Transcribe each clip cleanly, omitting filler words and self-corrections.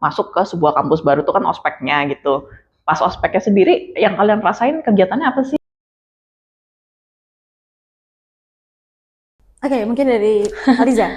masuk ke sebuah kampus baru tuh kan ospeknya gitu. Pas ospeknya sendiri, yang kalian rasain kegiatannya apa sih? Oke, mungkin dari Aliza.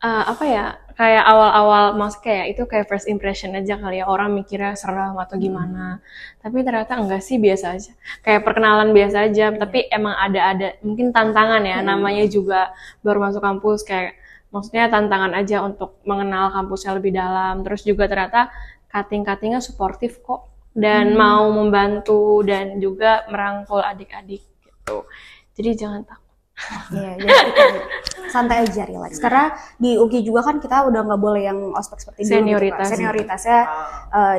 Apa ya, kayak awal-awal masuk kayak itu kayak first impression aja kali ya, orang mikirnya serem atau gimana. Tapi ternyata enggak sih, biasa aja. Kayak perkenalan biasa aja, tapi emang ada mungkin tantangan ya, namanya juga baru masuk kampus kayak maksudnya tantangan aja untuk mengenal kampusnya lebih dalam. Terus juga ternyata cutting-cuttingnya suportif kok dan mau membantu dan juga merangkul adik-adik gitu. Jadi jangan takut. Ya, jadi kita santai aja, relax. Karena di UKI juga kan kita udah nggak boleh yang ospek seperti dulu gitu, Kak. Senioritas. Senioritasnya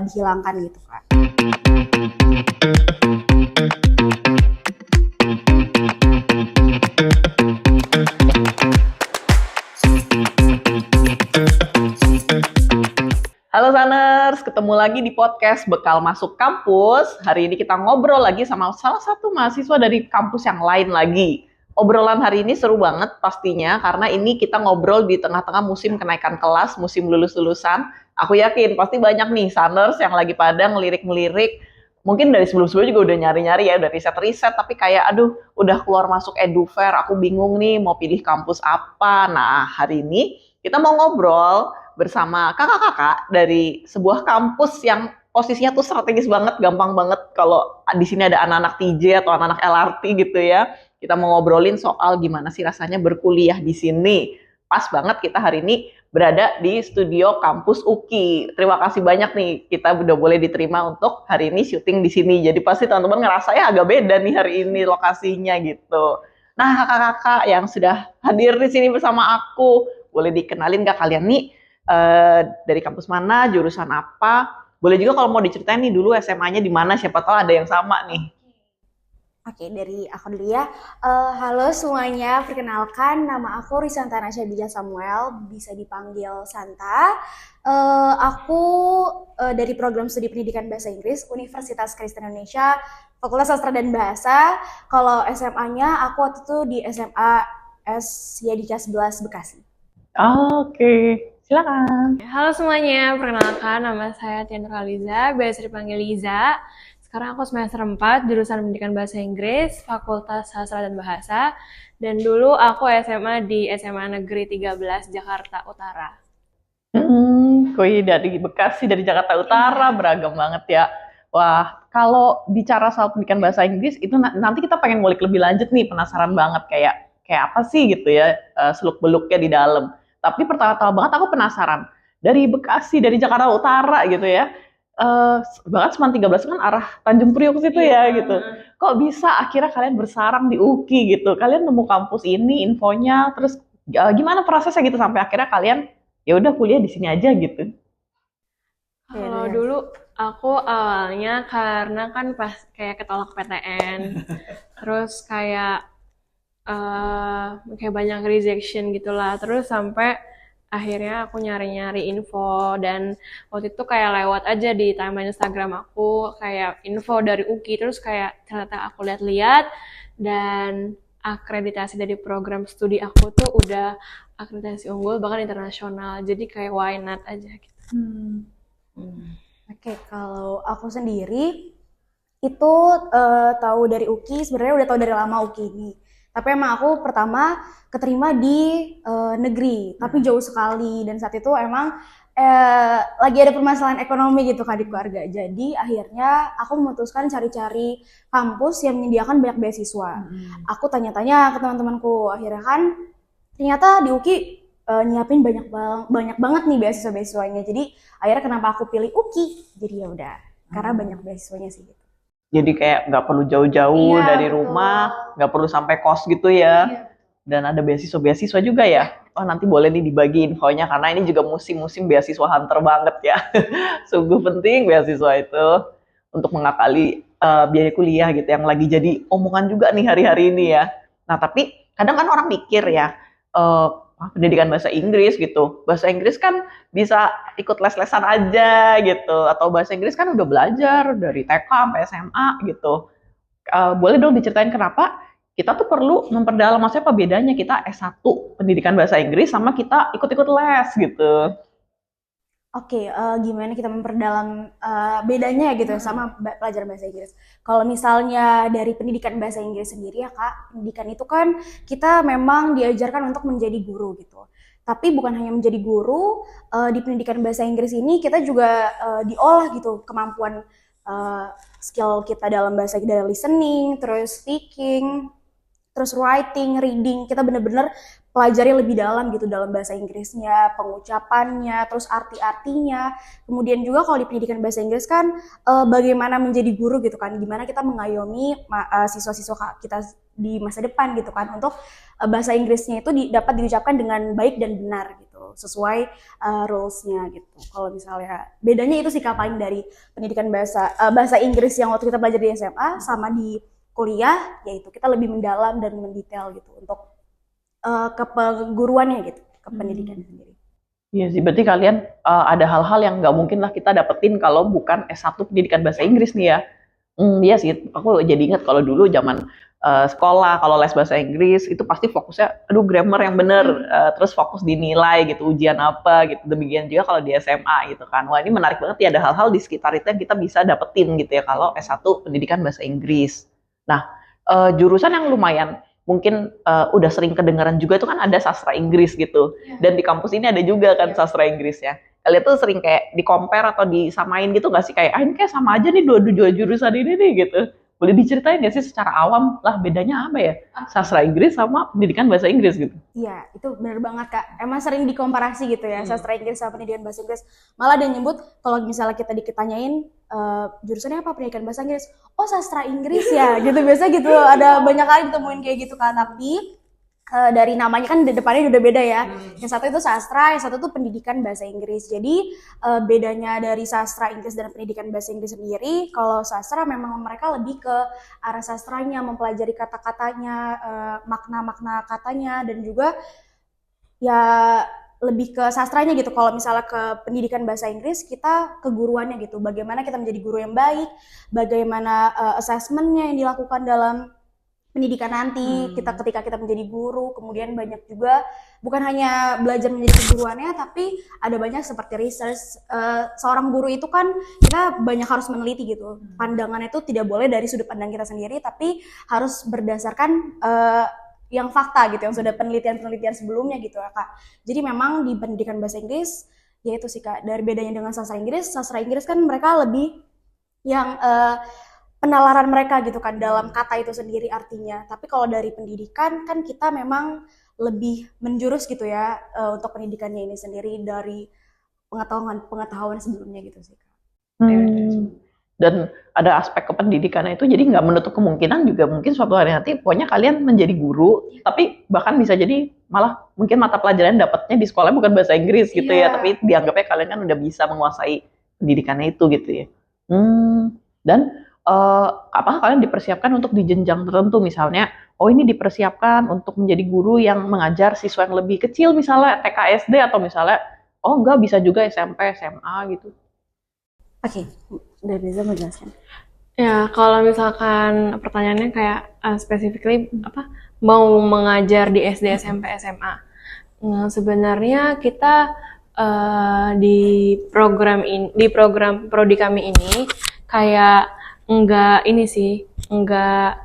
dihilangkan gitu, Kak. Halo Saners, ketemu lagi di podcast Bekal Masuk Kampus. Hari ini kita ngobrol lagi sama salah satu mahasiswa dari kampus yang lain lagi. Obrolan hari ini seru banget pastinya, karena ini kita ngobrol di tengah-tengah musim kenaikan kelas, musim lulus-lulusan. Aku yakin pasti banyak nih Saners yang lagi pada ngelirik-ngelirik. Mungkin dari sebelum-sebelumnya juga udah nyari-nyari ya, udah riset-riset, tapi kayak aduh udah keluar masuk EduFair, aku bingung nih mau pilih kampus apa. Nah hari ini kita mau ngobrol bersama kakak-kakak dari sebuah kampus yang posisinya tuh strategis banget, gampang banget kalau di sini ada anak-anak TJ atau anak-anak LRT gitu ya. Kita mau ngobrolin soal gimana sih rasanya berkuliah di sini. Pas banget kita hari ini berada di studio kampus UKI. Terima kasih banyak nih, kita udah boleh diterima untuk hari ini syuting di sini. Jadi pasti teman-teman ngerasa ya agak beda nih hari ini lokasinya gitu. Nah kakak-kakak yang sudah hadir di sini bersama aku, boleh dikenalin gak kalian nih dari kampus mana, jurusan apa? Boleh juga kalau mau diceritain nih dulu SMA-nya di mana, siapa tahu ada yang sama nih. Oke, dari aku dulu ya. Halo semuanya, perkenalkan nama aku Risanta Nasya Bija Samuel, bisa dipanggil Santa. Aku dari program studi pendidikan bahasa Inggris Universitas Kristen Indonesia, Fakultas Sastra dan Bahasa. Kalau SMA-nya aku waktu itu di SMA S Yadika 11 Bekasi. Oke, silakan. Halo semuanya, perkenalkan nama saya Tia Nurhaliza, biasa dipanggil Liza. Sekarang aku semester 4, jurusan pendidikan bahasa Inggris, Fakultas Sastra dan Bahasa. Dan dulu aku SMA di SMA Negeri 13 Jakarta Utara. Koi dari Bekasi, dari Jakarta Utara, beragam banget ya. Wah, kalau bicara soal pendidikan bahasa Inggris, itu nanti kita pengen ngulik lebih lanjut nih, penasaran banget kayak apa sih gitu ya, seluk-beluknya di dalam. Tapi pertama-tama banget aku penasaran, dari Bekasi, dari Jakarta Utara gitu ya, bahkan Seman 13 kan arah Tanjung Priok situ ya gitu. Kok bisa akhirnya kalian bersarang di UKI gitu? Kalian nemu kampus ini, infonya, terus gimana prosesnya gitu sampai akhirnya kalian ya udah kuliah di sini aja gitu. Kalau dulu aku awalnya karena kan pas kayak ketolak PTN, terus kayak banyak rejection gitulah, terus sampai akhirnya aku nyari-nyari info dan waktu itu kayak lewat aja di timeline Instagram aku kayak info dari UKI, terus kayak ternyata aku lihat-lihat dan akreditasi dari program studi aku tuh udah akreditasi unggul bahkan internasional, jadi kayak why not aja gitu. Oke, kalau aku sendiri itu tahu dari UKI, sebenarnya udah tahu dari lama UKI ini. Tapi emang aku pertama keterima di negeri, tapi jauh sekali. Dan saat itu emang lagi ada permasalahan ekonomi gitu kan di keluarga. Jadi akhirnya aku memutuskan cari-cari kampus yang menyediakan banyak beasiswa. Aku tanya-tanya ke teman-temanku, akhirnya kan ternyata di UKI nyiapin banyak banget nih beasiswa-beasiswanya. Jadi akhirnya kenapa aku pilih UKI? Jadi ya udah, karena banyak beasiswanya sih gitu. Jadi kayak nggak perlu jauh-jauh dari rumah, nggak perlu sampai kos gitu ya. Dan ada beasiswa-beasiswa juga ya. Oh nanti boleh nih dibagi infonya karena ini juga musim-musim beasiswa hunter banget ya. Sungguh penting beasiswa itu untuk mengakali biaya kuliah gitu yang lagi jadi omongan juga nih hari-hari ini ya. Nah tapi kadang kan orang mikir ya, pendidikan bahasa Inggris gitu. Bahasa Inggris kan bisa ikut les-lesan aja gitu. Atau bahasa Inggris kan udah belajar dari TK sampai SMA gitu. Boleh dong diceritain kenapa kita tuh perlu memperdalam, maksudnya apa bedanya kita S1 pendidikan bahasa Inggris sama kita ikut-ikut les gitu. Oke, gimana kita memperdalam bedanya ya gitu ya sama pelajaran bahasa Inggris. Kalau misalnya dari pendidikan bahasa Inggris sendiri ya Kak, pendidikan itu kan kita memang diajarkan untuk menjadi guru gitu. Tapi bukan hanya menjadi guru, di pendidikan bahasa Inggris ini kita juga diolah gitu kemampuan skill kita dalam bahasa dari listening, terus speaking, terus writing, reading, kita bener-bener pelajari lebih dalam gitu dalam bahasa Inggrisnya, pengucapannya, terus arti-artinya. Kemudian juga kalau di pendidikan bahasa Inggris kan bagaimana menjadi guru gitu kan, gimana kita mengayomi siswa-siswa kita di masa depan gitu kan untuk bahasa Inggrisnya itu dapat diucapkan dengan baik dan benar gitu, sesuai rules-nya gitu. Kalau misalnya bedanya itu sih Kak paling dari pendidikan bahasa Inggris yang waktu kita belajar di SMA sama di kuliah, yaitu kita lebih mendalam dan mendetail gitu untuk ke pengguruannya gitu, ke pendidikan sendiri. Iya sih, berarti kalian ada hal-hal yang nggak mungkin lah kita dapetin kalau bukan S1 pendidikan bahasa Inggris nih ya. Iya sih, aku jadi ingat kalau dulu zaman sekolah, kalau les bahasa Inggris itu pasti fokusnya, aduh grammar yang bener, terus fokus di nilai gitu, ujian apa gitu. Demikian juga kalau di SMA gitu kan. Wah ini menarik banget ya, ada hal-hal di sekitar itu yang kita bisa dapetin gitu ya kalau S1 pendidikan bahasa Inggris. Nah, jurusan yang lumayan mungkin udah sering kedengaran juga itu kan ada sastra Inggris gitu. Dan di kampus ini ada juga kan sastra Inggrisnya. Kalian tuh sering kayak di-compare atau disamain gitu nggak sih? Kayak, ini kayak sama aja nih dua jurusan ini nih gitu. Boleh diceritain nggak sih secara awam lah bedanya apa ya? Sastra Inggris sama pendidikan bahasa Inggris gitu. Iya, itu benar banget Kak. Emang sering dikomparasi gitu ya, sastra Inggris sama pendidikan bahasa Inggris. Malah ada yang nyebut kalau misalnya kita ditanyain jurusannya apa pendidikan bahasa Inggris, oh sastra Inggris ya, gitu biasa gitu. Ada banyak kali ditemuin kayak gitu Kak. Tapi dari namanya kan di depannya udah beda ya. Yang satu itu sastra, yang satu itu pendidikan bahasa Inggris. Jadi bedanya dari sastra Inggris dan pendidikan bahasa Inggris sendiri, kalau sastra memang mereka lebih ke arah sastranya, mempelajari kata-katanya, makna-makna katanya, dan juga ya lebih ke sastranya gitu. Kalau misalnya ke pendidikan bahasa Inggris, kita ke guruannya gitu. Bagaimana kita menjadi guru yang baik, bagaimana assessment-nya yang dilakukan dalam pendidikan nanti, kita ketika kita menjadi guru. Kemudian banyak juga bukan hanya belajar menjadi keguruannya, tapi ada banyak seperti research. Seorang guru itu kan kita banyak harus meneliti gitu. Pandangannya itu tidak boleh dari sudut pandang kita sendiri, tapi harus berdasarkan yang fakta gitu, yang sudah penelitian-penelitian sebelumnya gitu ya Kak. Jadi memang di pendidikan bahasa Inggris, ya itu sih Kak, dari bedanya dengan sastra Inggris kan mereka lebih yang penalaran mereka gitu kan dalam kata itu sendiri artinya. Tapi kalau dari pendidikan kan kita memang lebih menjurus gitu ya untuk pendidikannya ini sendiri dari pengetahuan sebelumnya gitu sih Kak. Dan ada aspek kependidikannya itu, jadi nggak menutup kemungkinan juga mungkin suatu hari nanti pokoknya kalian menjadi guru, tapi bahkan bisa jadi malah mungkin mata pelajaran dapatnya di sekolah bukan bahasa Inggris gitu ya, tapi dianggapnya kalian kan udah bisa menguasai pendidikannya itu gitu ya. Dan apakah kalian dipersiapkan untuk di jenjang tertentu, misalnya oh ini dipersiapkan untuk menjadi guru yang mengajar siswa yang lebih kecil misalnya TK SD, atau misalnya oh enggak bisa juga SMP SMA gitu. Oke, udah bisa menjelaskan. Ya, kalau misalkan pertanyaannya kayak specifically apa mau mengajar di SD, SMP, SMA. Nah, sebenarnya kita di program prodi kami ini kayak enggak ini sih, enggak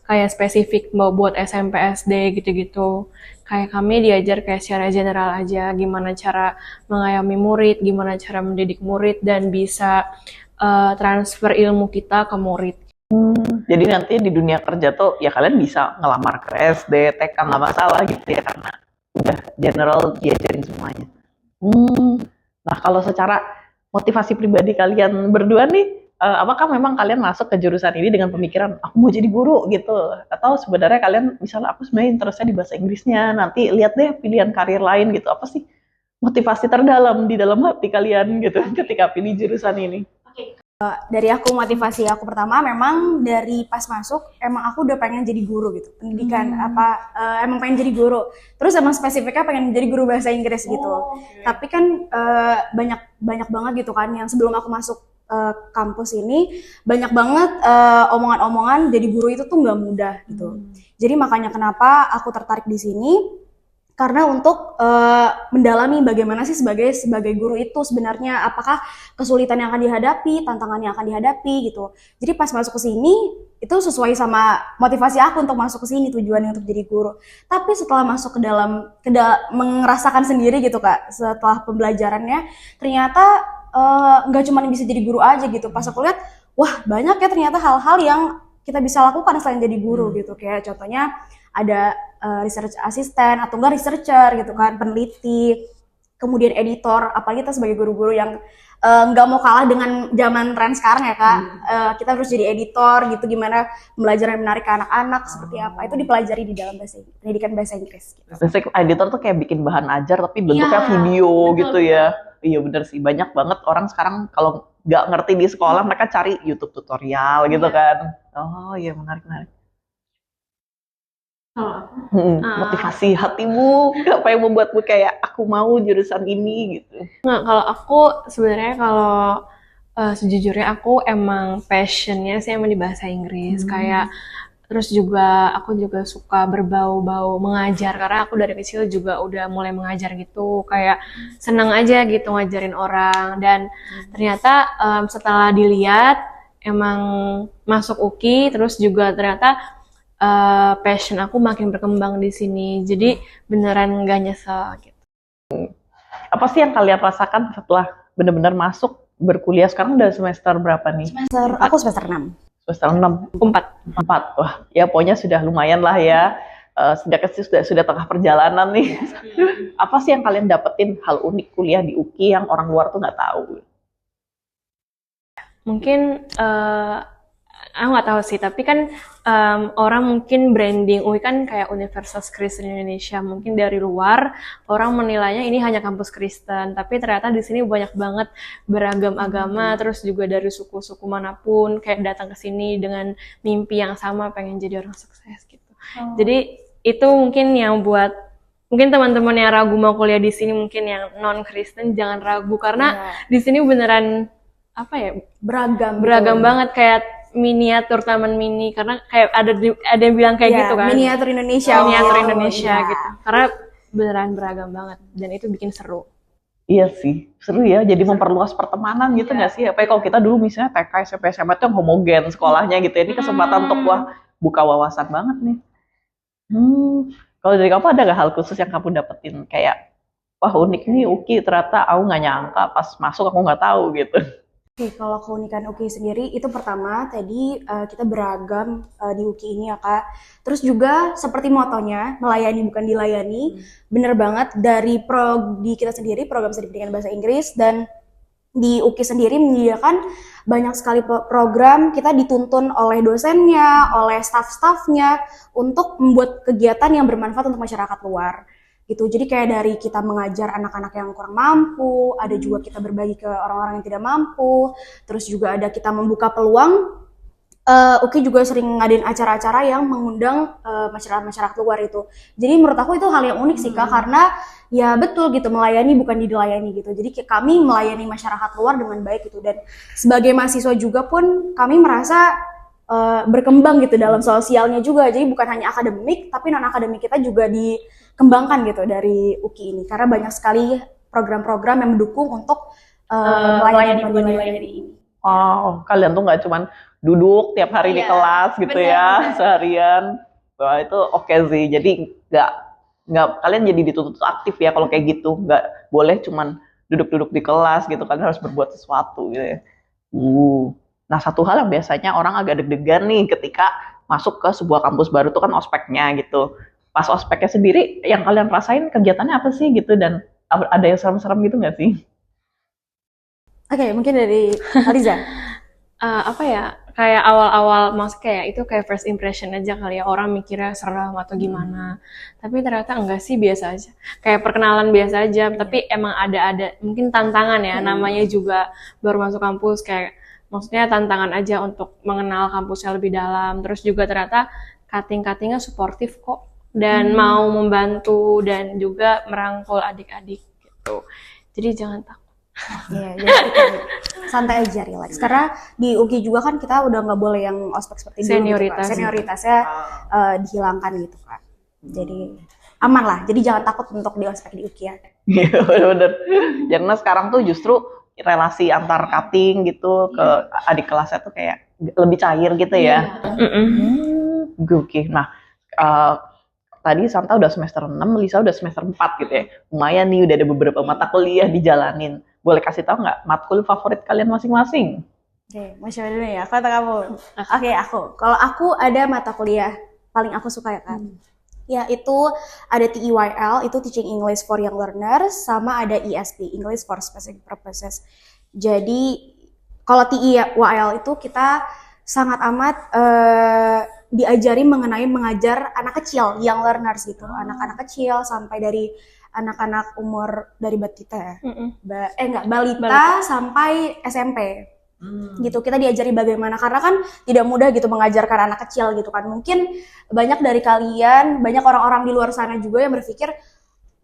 kayak spesifik mau buat SMP, SD gitu-gitu. Kayak kami diajar kayak secara general aja, gimana cara mengayomi murid, gimana cara mendidik murid, dan bisa transfer ilmu kita ke murid. Jadi nanti di dunia kerja tuh ya kalian bisa ngelamar ke SD, TK nggak masalah gitu ya, karena udah general diajarin semuanya. Nah kalau secara motivasi pribadi kalian berdua nih, apakah memang kalian masuk ke jurusan ini dengan pemikiran aku mau jadi guru gitu, atau sebenarnya kalian misalnya aku sebenarnya interestnya di bahasa Inggrisnya, nanti lihat deh pilihan karir lain gitu, apa sih motivasi terdalam di dalam hati kalian gitu ketika pilih jurusan ini? Dari aku, motivasi aku pertama memang dari pas masuk emang aku udah pengen jadi guru gitu, pendidikan emang pengen jadi guru, terus emang spesifiknya pengen jadi guru bahasa Inggris gitu. Tapi kan banyak banget gitu kan yang sebelum aku masuk kampus ini banyak banget omongan-omongan jadi guru itu tuh nggak mudah gitu. Jadi makanya kenapa aku tertarik di sini, karena untuk mendalami bagaimana sih sebagai guru itu sebenarnya, apakah kesulitan yang akan dihadapi, tantangan yang akan dihadapi gitu. Jadi pas masuk ke sini itu sesuai sama motivasi aku untuk masuk ke sini, tujuannya untuk jadi guru. Tapi setelah masuk ke dalam merasakan sendiri gitu Kak, setelah pembelajarannya ternyata nggak cuma bisa jadi guru aja gitu. Pas aku lihat, wah banyak ya ternyata hal-hal yang kita bisa lakukan selain jadi guru gitu. Kayak contohnya ada research assistant atau enggak researcher gitu kan, peneliti, kemudian editor. Apalagi kita sebagai guru-guru yang nggak mau kalah dengan zaman tren sekarang ya Kak. Kita harus jadi editor gitu, gimana pembelajaran yang menarik ke anak-anak seperti apa. Itu dipelajari di dalam pendidikan bahasa Inggris. Gitu. Basic editor tuh kayak bikin bahan ajar tapi bentuknya video betul, gitu ya. Iya bener sih, banyak banget orang sekarang kalau nggak ngerti di sekolah mereka cari YouTube tutorial gitu kan. Oh iya, menarik. Kalau aku, Motivasi hatimu, apa yang membuatmu kayak aku mau jurusan ini gitu? kalau aku sebenarnya sejujurnya aku emang passionnya sih emang di bahasa Inggris. Kayak terus juga aku juga suka berbau-bau mengajar karena aku dari kecil juga udah mulai mengajar gitu. Kayak senang aja gitu ngajarin orang, dan ternyata setelah dilihat emang masuk UKI, terus juga ternyata passion aku makin berkembang di sini. Jadi beneran nggak nyesel gitu. Apa sih yang kalian rasakan setelah benar-benar masuk berkuliah? Sekarang udah semester berapa nih? Aku semester 6. Semester 6. 4. Wah, ya pokoknya sudah lumayan lah ya. Sejak kecil sudah tengah perjalanan nih. Apa sih yang kalian dapetin hal unik kuliah di UKI yang orang luar tuh nggak tahu? Mungkin aku nggak tahu sih, tapi kan orang mungkin branding UI kan kayak Universitas Kristen Indonesia. Mungkin dari luar orang menilainya ini hanya kampus Kristen, tapi ternyata di sini banyak banget beragam agama, terus juga dari suku-suku manapun kayak datang ke sini dengan mimpi yang sama, pengen jadi orang sukses gitu. Jadi itu mungkin yang buat mungkin teman-teman yang ragu mau kuliah di sini, mungkin yang non Kristen, jangan ragu karena di sini beneran apa ya, beragam banget, kayak miniatur taman mini, karena kayak ada yang bilang kayak gitu kan, miniatur Indonesia gitu, karena beneran beragam banget dan itu bikin seru. Iya sih, seru ya, jadi memperluas pertemanan gitu nggak sih? Apalagi kalau kita dulu misalnya TK, SMP, SMA itu yang homogen sekolahnya gitu ya, ini kesempatan untuk buka wawasan banget nih. Kalau dari kamu ada nggak hal khusus yang kamu dapetin kayak, wah unik nih UKI, ternyata aku nggak nyangka pas masuk aku nggak tahu gitu. Oke, kalau keunikan UKI sendiri itu pertama tadi kita beragam di UKI ini ya Kak. Terus juga seperti motonya, melayani bukan dilayani. Bener banget, dari prodi kita sendiri, program studi pendidikan bahasa Inggris, dan di UKI sendiri menyediakan banyak sekali program. Kita dituntun oleh dosennya, oleh staff-staffnya untuk membuat kegiatan yang bermanfaat untuk masyarakat luar. Gitu. Jadi kayak dari kita mengajar anak-anak yang kurang mampu, ada juga kita berbagi ke orang-orang yang tidak mampu, terus juga ada kita membuka peluang. UKI juga sering ngadain acara-acara yang mengundang masyarakat luar itu. Jadi menurut aku itu hal yang unik sih Kak, karena ya betul gitu, melayani bukan dilayani gitu. Jadi kami melayani masyarakat luar dengan baik gitu, dan sebagai mahasiswa juga pun kami merasa berkembang gitu dalam sosialnya juga. Jadi bukan hanya akademik, tapi non akademik kita juga dikembangkan gitu dari UKI ini, karena banyak sekali program-program yang mendukung untuk melayani ini. Oh, kalian tuh nggak cuman duduk tiap hari di kelas gitu ya, seharian. Wah, itu oke sih. Jadi nggak kalian jadi dituntut aktif ya kalau kayak gitu. Nggak boleh cuman duduk-duduk di kelas gitu. Kalian harus berbuat sesuatu gitu ya. Nah, satu hal yang biasanya orang agak deg-degan nih ketika masuk ke sebuah kampus baru tuh kan ospeknya gitu. Pas ospeknya sendiri, yang kalian rasain kegiatannya apa sih gitu, dan ada yang serem-serem gitu nggak sih? Oke, mungkin dari Aliza. Apa ya, kayak awal-awal maksudnya kayak itu kayak first impression aja kali ya, orang mikirnya serem atau gimana, tapi ternyata enggak sih, biasa aja, kayak perkenalan biasa aja. Tapi emang ada mungkin tantangan ya, namanya juga baru masuk kampus, kayak maksudnya tantangan aja untuk mengenal kampusnya lebih dalam. Terus juga ternyata cutting-cuttingnya suportif kok, dan mau membantu dan juga merangkul adik-adik gitu. Jadi jangan takut. Ya, jadi santai aja, relax. Karena di UKI juga kan kita udah nggak boleh yang ospek seperti dulu gitu, Kak. Senioritasnya dihilangkan gitu Kak. Jadi aman lah. Jadi jangan takut untuk di ospek di UKI ya. Iya, bener-bener. Karena sekarang tuh justru relasi antar cutting gitu ke adik kelasnya tuh kayak lebih cair gitu ya. Oke. Nah, eh, tadi Santa udah semester 6, Lisa udah semester 4 gitu ya. Lumayan nih udah ada beberapa mata kuliah dijalanin. Boleh kasih tahu nggak matkul favorit kalian masing-masing? Oke, mau coba dulu ya. Kata kamu. Oke, aku. Kalau aku ada mata kuliah paling aku suka ya kan. Ya itu ada TEYL, itu Teaching English for Young Learners, sama ada ESP, English for Specific Purposes. Jadi kalau TEYL itu kita sangat amat diajari mengenai mengajar anak kecil, young learners gitu, anak-anak kecil sampai dari anak-anak umur dari batita ya, balita sampai SMP. Gitu kita diajari bagaimana, karena kan tidak mudah gitu mengajarkan anak kecil gitu kan. Mungkin banyak dari kalian, banyak orang-orang di luar sana juga yang berpikir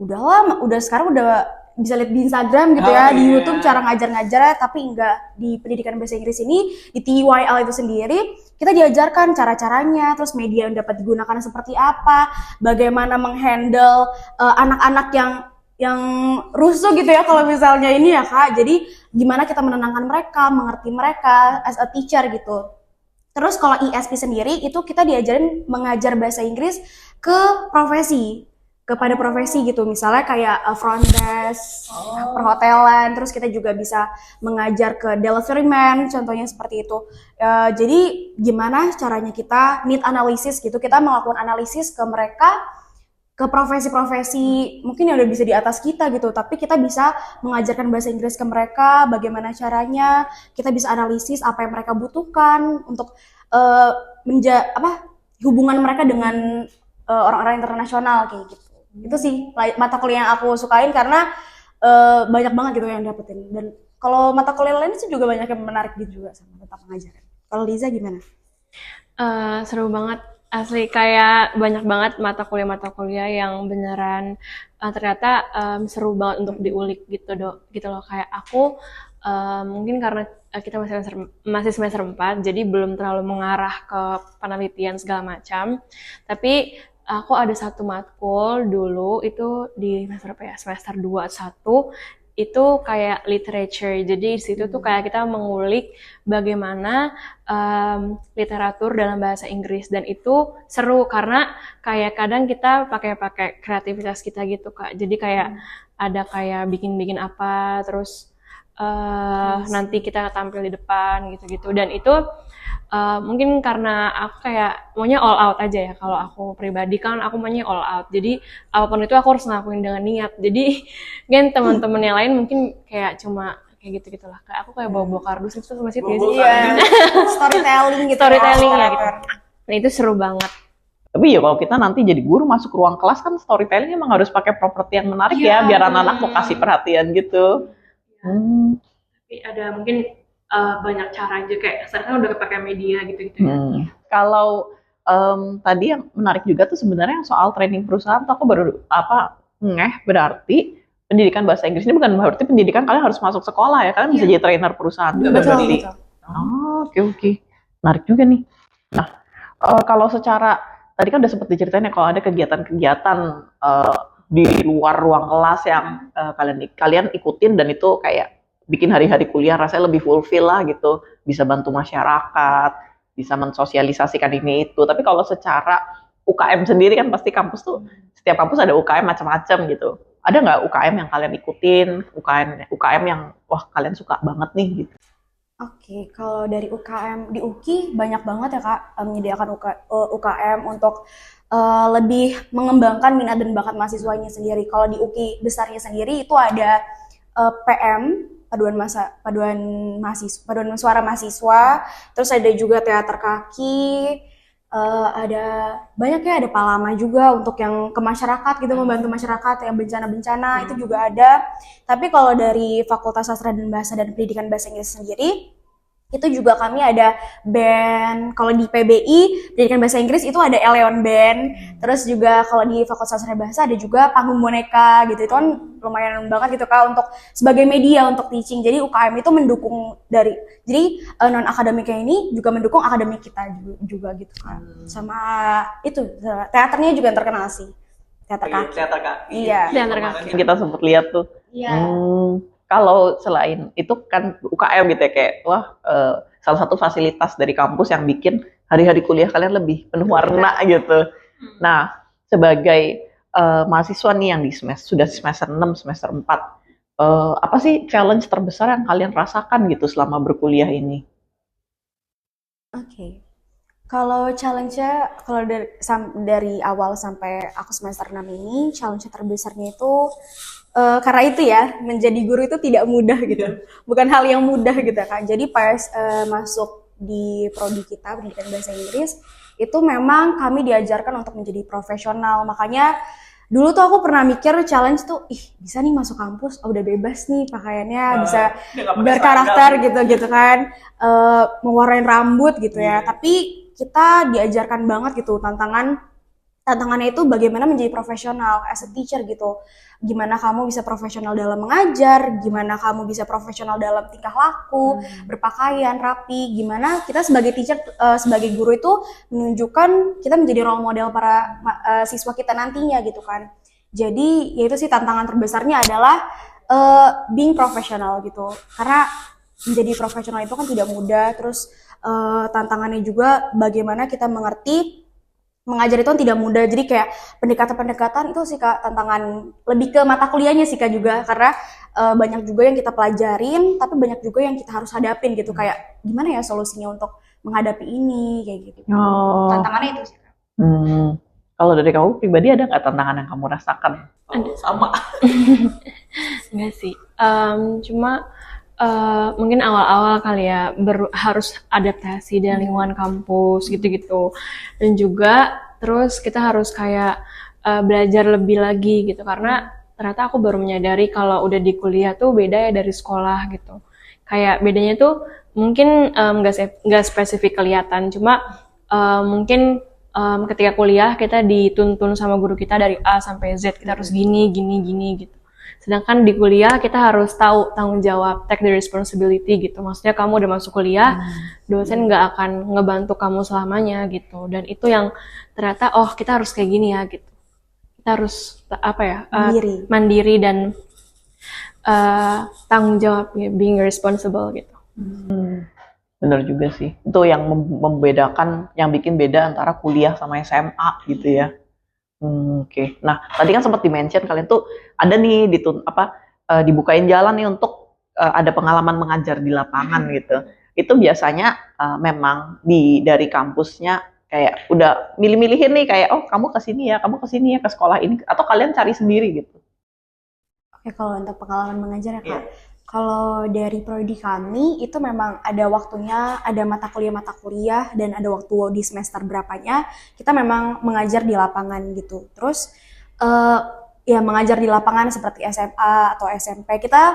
udah sekarang udah bisa lihat di Instagram gitu ya, di YouTube cara ngajar-ngajar, tapi enggak. Di pendidikan bahasa Inggris ini, di TEYL itu sendiri kita diajarkan cara-caranya, terus media yang dapat digunakan seperti apa, bagaimana menghandle anak-anak yang rusuh gitu ya kalau misalnya ini ya Kak. Jadi gimana kita menenangkan mereka, mengerti mereka as a teacher gitu. Terus kalau ESP sendiri itu kita diajarin mengajar bahasa Inggris kepada profesi gitu. Misalnya kayak front desk, perhotelan, terus kita juga bisa mengajar ke delivery man, contohnya seperti itu. Jadi gimana caranya kita need analysis gitu, kita melakukan analisis ke mereka, ke profesi-profesi mungkin yang udah bisa di atas kita gitu, tapi kita bisa mengajarkan bahasa Inggris ke mereka, bagaimana caranya, kita bisa analisis apa yang mereka butuhkan untuk hubungan mereka dengan orang-orang internasional kayak gitu. Itu sih mata kuliah yang aku sukain karena banyak banget gitu yang dapetin. Dan kalau mata kuliah lain sih juga banyak yang menarik gitu juga sama tentang pengajaran. Kalau Liza gimana? Seru banget. Asli kayak banyak banget mata kuliah yang beneran ternyata seru banget untuk diulik gitu loh. Kayak aku mungkin karena kita masih semester 4, jadi belum terlalu mengarah ke penelitian segala macam. Tapi aku ada satu matkul dulu itu di semester apa ya? Semester 2 itu kayak literature. Jadi di situ tuh kayak kita mengulik bagaimana literatur dalam bahasa Inggris, dan itu seru karena kayak kadang kita pakai kreativitas kita gitu Kak. Jadi kayak ada kayak bikin apa, terus nanti kita tampil di depan gitu-gitu. Dan itu mungkin karena aku kayak maunya all out aja ya. Kalau aku pribadi kan aku maunya all out. Jadi apapun itu aku harus ngelakuin dengan niat. Jadi kan teman-teman yang lain mungkin kayak cuma kayak gitu lah. Kayak aku kayak bawa kardus itu masih Iya. Storytelling gitu. Storytelling ya gitu. Nah itu seru banget. Tapi ya kalau kita nanti jadi guru masuk ruang kelas kan storytelling emang harus pakai properti yang menarik ya, biar anak-anak mau kasih perhatian gitu. Tapi ada mungkin banyak cara aja, kayak sekarang udah pakai media gitu-gitu ya. Kalau tadi yang menarik juga tuh sebenarnya soal training perusahaan tuh aku baru berarti pendidikan bahasa Inggris ini bukan berarti pendidikan kalian harus masuk sekolah ya, kalian bisa jadi trainer perusahaan juga berarti. Oke. Menarik juga nih. Nah, kalau secara tadi kan udah sempat diceritain ya kalau ada kegiatan-kegiatan di luar ruang kelas yang kalian ikutin dan itu kayak bikin hari-hari kuliah rasanya lebih fulfill lah gitu, bisa bantu masyarakat, bisa mensosialisasikan ini itu. Tapi kalau secara UKM sendiri kan pasti kampus tuh, setiap kampus ada UKM macam-macam gitu. Ada nggak UKM yang kalian ikutin, UKM yang wah kalian suka banget nih gitu? Oke, kalau dari UKM di UKI banyak banget ya Kak menyediakan UKM untuk lebih mengembangkan minat dan bakat mahasiswanya sendiri. Kalau di UKI besarnya sendiri itu ada PM, paduan suara mahasiswa, terus ada juga teater kaki, ada banyak ya, ada Palama juga untuk yang ke masyarakat gitu, membantu masyarakat yang bencana-bencana itu juga ada. Tapi kalau dari Fakultas Sastra dan Bahasa dan Pendidikan Bahasa Inggris sendiri itu juga kami ada band. Kalau di PBI Pendidikan Bahasa Inggris itu ada Eleon Band. Terus juga kalau di Fakultas Sastra Bahasa ada juga panggung boneka gitu. Itu kan lumayan banget gitu Kak untuk sebagai media untuk teaching. Jadi UKM itu mendukung non akademiknya ini juga mendukung akademik kita juga gitu kan. Sama itu teaternya juga yang terkenal sih. teater kaki. Teater kaki. Iya. Teater kaki. Kita sempat lihat tuh. Iya. Kalau selain itu kan UKM gitu ya, kayak salah satu fasilitas dari kampus yang bikin hari-hari kuliah kalian lebih penuh warna gitu. Nah, sebagai mahasiswa nih yang sudah semester 6, semester 4, apa sih challenge terbesar yang kalian rasakan gitu selama berkuliah ini? Oke. Kalau challenge-nya, kalau dari awal sampai aku semester 6 ini, challenge terbesarnya itu karena itu ya, menjadi guru itu tidak mudah gitu. Bukan hal yang mudah gitu kan. Jadi pas masuk di prodi kita, pendidikan bahasa Inggris, itu memang kami diajarkan untuk menjadi profesional. Makanya dulu tuh aku pernah mikir challenge tuh, bisa nih masuk kampus, udah bebas nih pakaiannya, bisa berkarakter gitu kan, mewarnain rambut gitu ya. Tapi kita diajarkan banget gitu tantangannya itu bagaimana menjadi profesional as a teacher gitu. Gimana kamu bisa profesional dalam mengajar, gimana kamu bisa profesional dalam tingkah laku, berpakaian rapi, gimana kita sebagai teacher, sebagai guru itu menunjukkan kita menjadi role model para siswa kita nantinya gitu kan. Jadi yaitu sih tantangan terbesarnya adalah being profesional gitu. Karena menjadi profesional itu kan tidak mudah, terus tantangannya juga bagaimana kita mengerti mengajar itu tidak mudah. Jadi kayak pendekatan-pendekatan itu sih Kak, tantangan lebih ke mata kuliahnya sih Kak juga, karena banyak juga yang kita pelajarin, tapi banyak juga yang kita harus hadapin gitu, kayak gimana ya solusinya untuk menghadapi ini kayak gitu. Tantangannya itu sih Kak. Kalau dari kamu pribadi ada nggak tantangan yang kamu rasakan? Ada. Sama. Enggak sih. Cuma mungkin awal-awal kali ya harus adaptasi dengan lingkungan kampus gitu-gitu, dan juga terus kita harus kayak belajar lebih lagi gitu, karena ternyata aku baru menyadari kalau udah di kuliah tuh beda ya dari sekolah gitu. Kayak bedanya tuh mungkin nggak spesifik kelihatan, cuma mungkin ketika kuliah kita dituntun sama guru kita dari A sampai Z, kita harus gini gitu. Sedangkan di kuliah kita harus tahu tanggung jawab, take the responsibility gitu. Maksudnya kamu udah masuk kuliah, dosen nggak akan ngebantu kamu selamanya gitu. Dan itu yang ternyata kita harus kayak gini ya gitu. Kita harus mandiri dan tanggung jawab ya, being responsible gitu. Bener juga sih. Itu yang membedakan, yang bikin beda antara kuliah sama SMA gitu ya. Oke. Nah, tadi kan sempat di-mention kalian tuh ada nih dibukain jalan nih untuk ada pengalaman mengajar di lapangan gitu. Itu biasanya memang dari kampusnya kayak udah milih-milihin nih, kayak kamu ke sini ya ke sekolah ini, atau kalian cari sendiri gitu. Oke, kalau untuk pengalaman mengajar ya Kak. Kalau dari prodi kami itu memang ada waktunya, ada mata kuliah dan ada waktu di semester berapanya kita memang mengajar di lapangan gitu. Terus ya mengajar di lapangan seperti SMA atau SMP, kita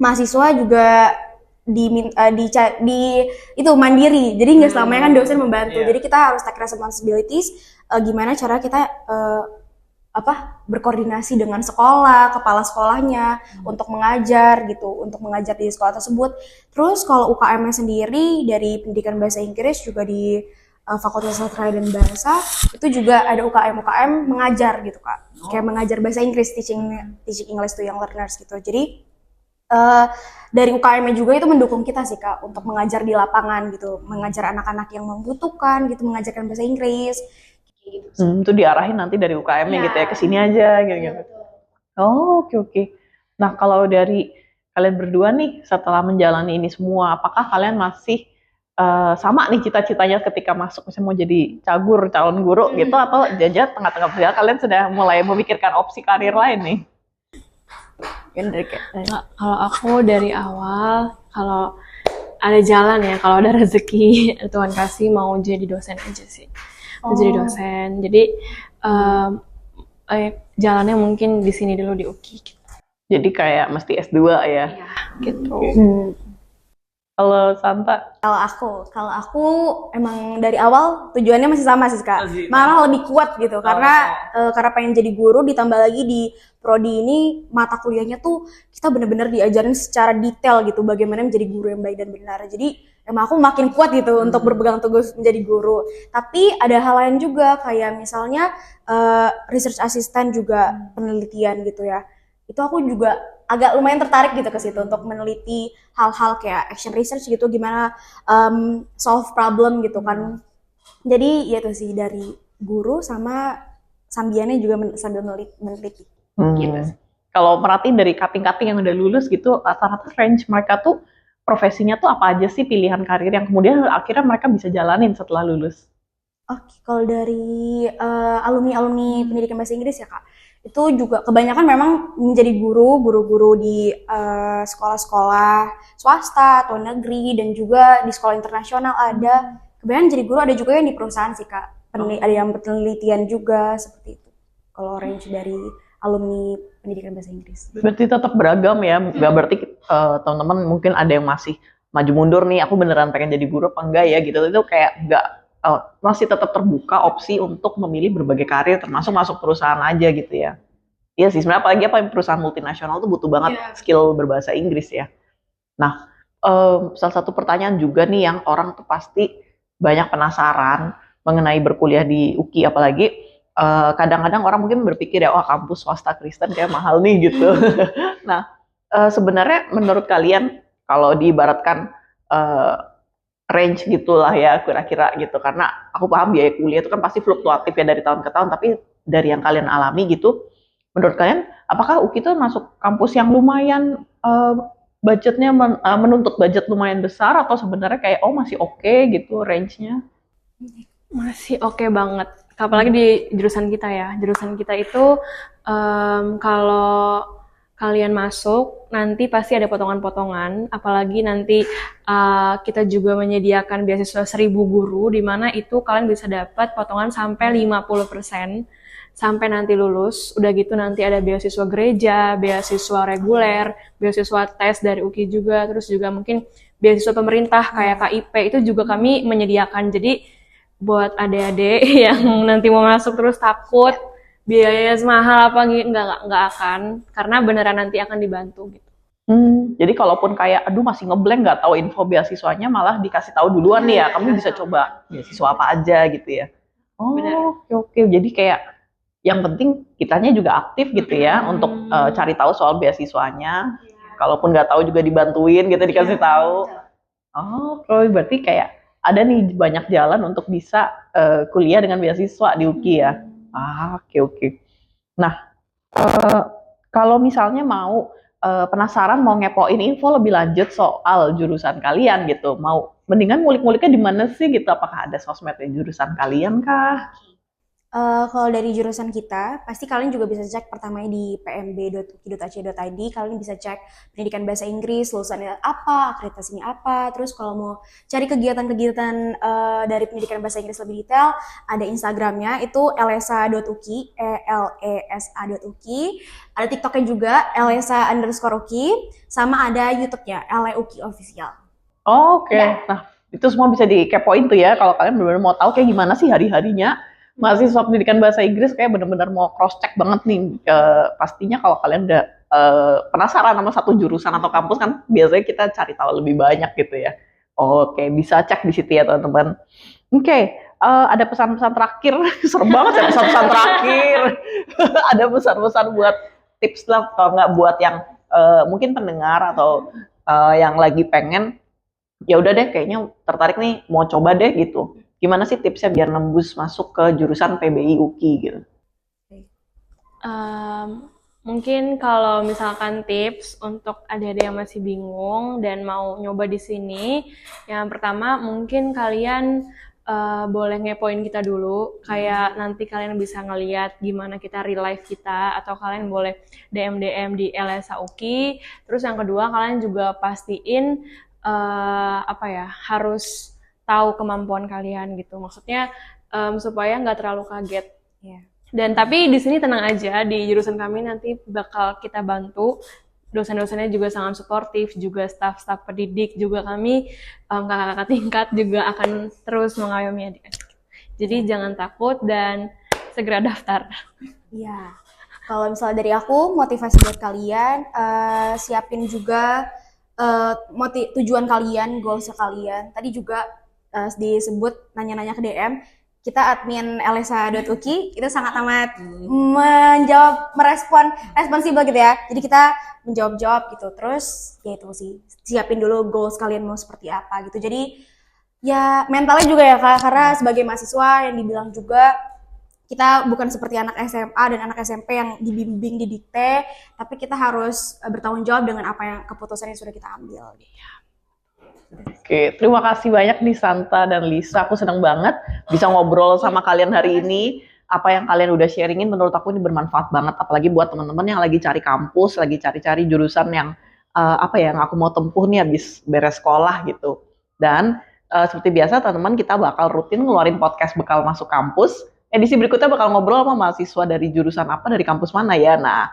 mahasiswa juga itu mandiri. Jadi nggak selamanya kan dosen membantu. Jadi kita harus take responsibilities, gimana cara kita berkoordinasi dengan sekolah, kepala sekolahnya untuk mengajar gitu, untuk mengajar di sekolah tersebut. Terus kalau UKM-nya sendiri dari pendidikan bahasa Inggris juga di Fakultas Sastra dan Bahasa, itu juga ada UKM mengajar gitu Kak. Kayak mengajar bahasa Inggris, teaching English to young learners gitu. Jadi dari UKM-nya juga itu mendukung kita sih Kak untuk mengajar di lapangan gitu, mengajar anak-anak yang membutuhkan gitu, mengajarkan bahasa Inggris. Gitu. Itu diarahin nanti dari UKM-nya gitu ya, ke sini aja gitu. Oke. Nah, kalau dari kalian berdua nih setelah menjalani ini semua, apakah kalian masih sama nih cita-citanya ketika masuk misalnya mau jadi cagur, calon guru gitu, atau jajan tengah-tengah perjalanan kalian sudah mulai memikirkan opsi karir lain nih? Kalau aku dari awal, kalau ada jalan ya, kalau ada rezeki Tuhan kasih, mau jadi dosen aja sih. Jadi dosen. Jadi jalannya mungkin di sini dulu di UKI gitu. Jadi kayak mesti S2 ya. Iya, gitu. Kalau Santa? Kalau aku emang dari awal tujuannya masih sama sih Kak. Masih. Malah lebih kuat gitu karena pengen jadi guru, ditambah lagi di prodi ini mata kuliahnya tuh kita bener-bener diajarin secara detail gitu bagaimana menjadi guru yang baik dan benar. Jadi emang aku makin kuat gitu untuk berpegang teguh menjadi guru. Tapi ada hal lain juga kayak misalnya research assistant juga penelitian gitu ya. Itu aku juga agak lumayan tertarik gitu ke situ untuk meneliti hal-hal kayak action research gitu, gimana solve problem gitu kan. Jadi ya itu sih dari guru sama sambiannya juga sambil meneliti. Gitu. Kalau merhatiin dari cutting-cutting yang udah lulus gitu, rata-rata range mereka tuh profesinya tuh apa aja sih pilihan karir yang kemudian akhirnya mereka bisa jalanin setelah lulus? Oke, kalau dari alumni pendidikan bahasa Inggris ya Kak, itu juga kebanyakan memang menjadi guru-guru di sekolah-sekolah swasta atau negeri dan juga di sekolah internasional ada. Kebanyakan jadi guru, ada juga yang di perusahaan sih Kak. Ada yang penelitian juga seperti itu. Kalau range dari alumni pendidikan bahasa Inggris. Berarti tetap beragam ya, nggak berarti teman-teman mungkin ada yang masih maju mundur nih, aku beneran pengen jadi guru apa enggak ya gitu, itu kayak nggak masih tetap terbuka opsi untuk memilih berbagai karir termasuk masuk perusahaan aja gitu ya. Iya sih, sebenarnya apalagi apa perusahaan multinasional tuh butuh banget skill berbahasa Inggris ya. Nah, salah satu pertanyaan juga nih yang orang tuh pasti banyak penasaran mengenai berkuliah di UKI, apalagi kadang-kadang orang mungkin berpikir ya, wah kampus swasta Kristen kayak mahal nih gitu. Nah, sebenarnya menurut kalian kalau diibaratkan range gitulah ya kira-kira gitu, karena aku paham biaya kuliah itu kan pasti fluktuatif ya dari tahun ke tahun, tapi dari yang kalian alami gitu, menurut kalian apakah UKI itu masuk kampus yang lumayan budgetnya menuntut budget lumayan besar atau sebenarnya kayak masih oke gitu range-nya? Masih oke banget. Apalagi di jurusan kita ya. Jurusan kita itu kalau kalian masuk nanti pasti ada potongan-potongan. Apalagi nanti kita juga menyediakan beasiswa 1.000 guru, di mana itu kalian bisa dapat potongan sampai 50% sampai nanti lulus. Udah gitu nanti ada beasiswa gereja, beasiswa reguler, beasiswa tes dari UKI juga, terus juga mungkin beasiswa pemerintah kayak KIP itu juga kami menyediakan. Jadi buat adik-adik yang nanti mau masuk terus takut biayanya semahal apa gitu, nggak akan, karena beneran nanti akan dibantu gitu. Jadi kalaupun kayak aduh masih ngeblank nggak tahu info beasiswanya, malah dikasih tahu duluan nih ya, kamu bisa coba beasiswa apa aja gitu ya. Oke. Jadi kayak yang penting kitanya juga aktif gitu ya untuk cari tahu soal beasiswanya. Kalaupun nggak tahu juga dibantuin gitu, dikasih tahu. Berarti kayak ada nih banyak jalan untuk bisa kuliah dengan beasiswa di UKI ya. Oke. Nah, kalau misalnya mau penasaran mau ngepoin info lebih lanjut soal jurusan kalian gitu, mau mendingan ngulik-nguliknya di mana sih gitu? Apakah ada sosmed di jurusan kalian kah? Kalau dari jurusan kita, pasti kalian juga bisa cek pertamanya di pmb.uki.ac.id. Kalian bisa cek pendidikan bahasa Inggris, lulusannya apa, akreditasinya apa. Terus kalau mau cari kegiatan-kegiatan dari pendidikan bahasa Inggris lebih detail, ada Instagramnya, itu elesa.uki, elesa.uki. Ada TikToknya juga, elesa_uki, sama ada YouTube-nya, eleuki official. Oke. Nah, itu semua bisa dikepoin tuh ya, kalau kalian benar-benar mau tahu kayak gimana sih hari-harinya mahasiswa pendidikan bahasa Inggris, kayak benar-benar mau cross check banget nih. Pastinya kalau kalian udah penasaran sama satu jurusan atau kampus kan biasanya kita cari tahu lebih banyak gitu ya. Oke, bisa cek di situ ya teman-teman. Oke, ada pesan-pesan terakhir. Serem banget ya pesan-pesan terakhir. Ada pesan-pesan buat tips lah, kalau nggak buat yang mungkin pendengar atau yang lagi pengen, ya udah deh kayaknya tertarik nih mau coba deh gitu. Gimana sih tipsnya biar nembus masuk ke jurusan PBI UKI gitu? Mungkin kalau misalkan tips untuk adik-adik yang masih bingung dan mau nyoba di sini, yang pertama mungkin kalian boleh ngepoin kita dulu, kayak nanti kalian bisa ngeliat gimana kita real life kita, atau kalian boleh DM di Elesa UKI. Terus yang kedua kalian juga pastiin harus tahu kemampuan kalian gitu, maksudnya supaya nggak terlalu kaget. Dan tapi di sini tenang aja, di jurusan kami nanti bakal kita bantu dosen-dosennya juga sangat suportif, juga staf-staf pendidik, juga kami kakak-kakak tingkat juga akan terus mengayomi adik-adik. Jadi jangan takut dan segera daftar. Iya. Kalau misalnya dari aku, motivasi buat kalian, siapin juga tujuan kalian, goals kalian. Tadi juga disebut nanya-nanya ke DM. Kita admin elesa.uki itu sangat amat merespon responsibel gitu ya. Jadi kita menjawab-jawab gitu. Terus ya itu sih, siapin dulu goals kalian mau seperti apa gitu. Jadi ya mentalnya juga ya Kak, karena sebagai mahasiswa yang dibilang juga kita bukan seperti anak SMA dan anak SMP yang dibimbing, didikte, tapi kita harus bertanggung jawab dengan apa yang keputusan yang sudah kita ambil. Oke, terima kasih banyak nih Santa dan Lisa. Aku senang banget bisa ngobrol sama kalian hari ini. Apa yang kalian udah sharingin menurut aku ini bermanfaat banget. Apalagi buat teman-teman yang lagi cari kampus, lagi cari-cari jurusan yang yang aku mau tempuh nih habis beres sekolah gitu. Dan seperti biasa teman-teman kita bakal rutin ngeluarin podcast bekal masuk kampus. Edisi berikutnya bakal ngobrol sama mahasiswa dari jurusan apa, dari kampus mana ya. Nah,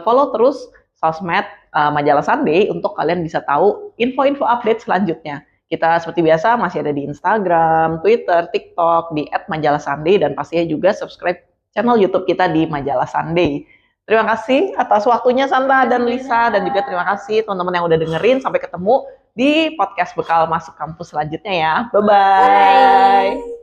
follow terus sosmed Majalah Sunday untuk kalian bisa tahu info-info update selanjutnya. Kita seperti biasa masih ada di Instagram, Twitter, TikTok, di @majalahsunday dan pastinya juga subscribe channel YouTube kita di Majalah Sunday. Terima kasih atas waktunya Santa dan Lisa, dan juga terima kasih teman-teman yang udah dengerin. Sampai ketemu di podcast bekal masuk kampus selanjutnya ya. Bye-bye. Bye.